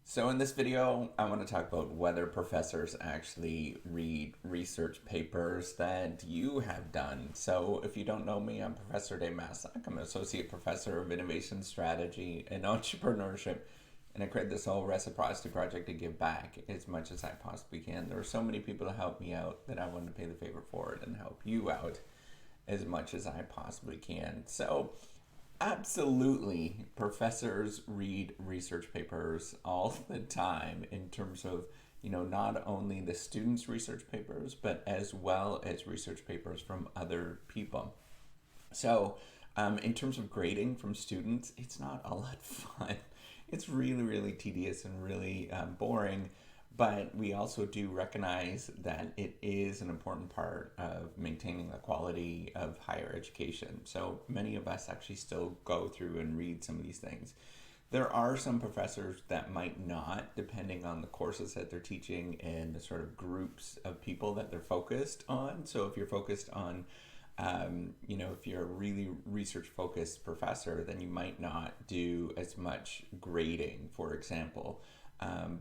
So in this video, I want to talk about whether professors actually read research papers that you have done. So if you don't know me, I'm Professor Dave Massack. I'm an Associate Professor of Innovation Strategy and Entrepreneurship. And I created this whole reciprocity project to give back as much as I possibly can. There are so many people to help me out that I want to pay the favor forward and help you out as much as I possibly can. So absolutely, professors read research papers all the time in terms of, not only the students' research papers, but as well as research papers from other people. So, in terms of grading from students, it's not a lot of fun. It's really, really tedious and really boring. But we also do recognize that it is an important part of maintaining the quality of higher education. So many of us actually still go through and read some of these things. There are some professors that might not, depending on the courses that they're teaching and the sort of groups of people that they're focused on. So if you're focused on if you're a really research focused professor, then you might not do as much grading, for example.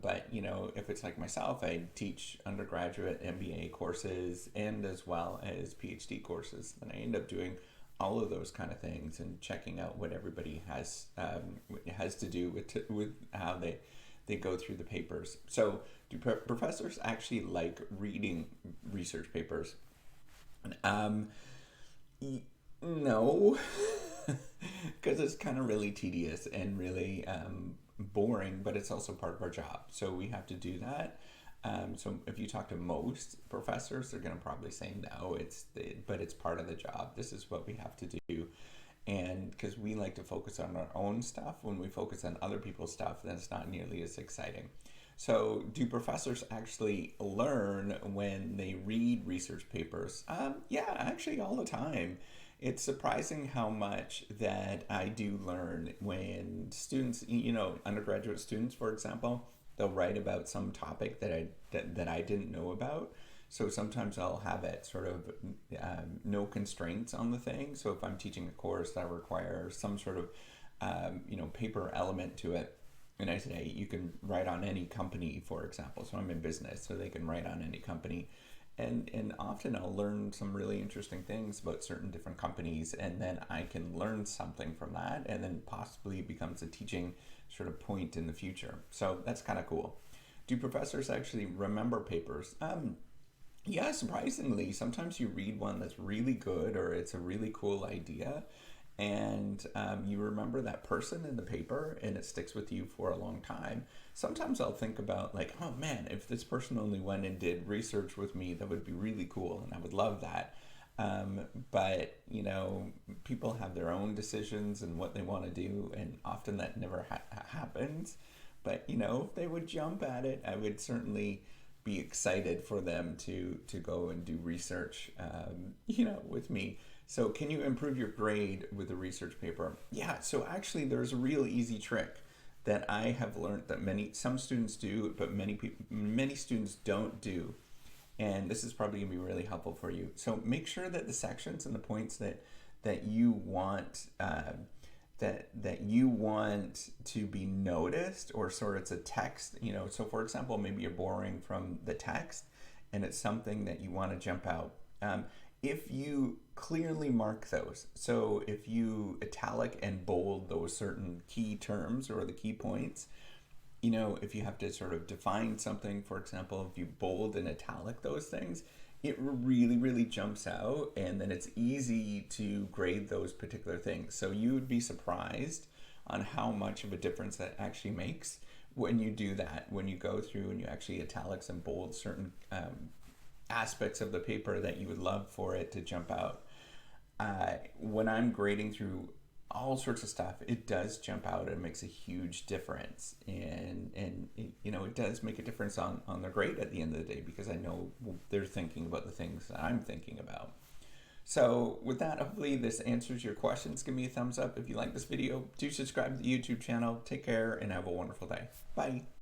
But if it's like myself, I teach undergraduate MBA courses and as well as PhD courses. And I end up doing all of those kind of things and checking out what everybody has to do with how they go through the papers. So, do professors actually like reading research papers? No, because it's kind of really tedious and really boring, but it's also part of our job. So we have to do that. So if you talk to most professors, they're going to probably say no, but it's part of the job. This is what we have to do. And because we like to focus on our own stuff, when we focus on other people's stuff, then it's not nearly as exciting. So do professors actually learn when they read research papers? Yeah, actually all the time. It's surprising how much that I do learn when students, undergraduate students, for example, they'll write about some topic that I didn't know about. So sometimes I'll have it sort of no constraints on the thing. So if I'm teaching a course that requires some sort of paper element to it, and I say you can write on any company, for example. So I'm in business, so they can write on any company. And often I'll learn some really interesting things about certain different companies, and then I can learn something from that, and then possibly it becomes a teaching sort of point in the future. So that's kind of cool. Do professors actually remember papers? Yeah, surprisingly, sometimes you read one that's really good or it's a really cool idea, and you remember that person in the paper and it sticks with you for a long time. Sometimes I'll think about like, oh man, if this person only went and did research with me, that would be really cool and I would love that. But people have their own decisions and what they want to do, and often that never happens. But if they would jump at it, I would certainly be excited for them to go and do research, with me. So can you improve your grade with a research paper? Yeah, so actually there's a real easy trick that I have learned that some students do, but many students don't do. And this is probably gonna be really helpful for you. So make sure that the sections and the points that you want that you want to be noticed, or sort of it's a text, so for example, maybe you're borrowing from the text and it's something that you want to jump out. If you clearly mark those, so if you italic and bold those certain key terms or the key points, if you have to sort of define something, for example, if you bold and italic those things, it really, really jumps out, and then it's easy to grade those particular things. So you would be surprised on how much of a difference that actually makes when you do that, when you go through and you actually italics and bold certain aspects of the paper that you would love for it to jump out. When I'm grading through all sorts of stuff, it does jump out and makes a huge difference, and it does make a difference on their grade at the end of the day, because I know they're thinking about the things that I'm thinking about. So with that, hopefully this answers your questions. Give me a thumbs up if you like this video. Do subscribe to the YouTube channel. Take care and have a wonderful day. Bye.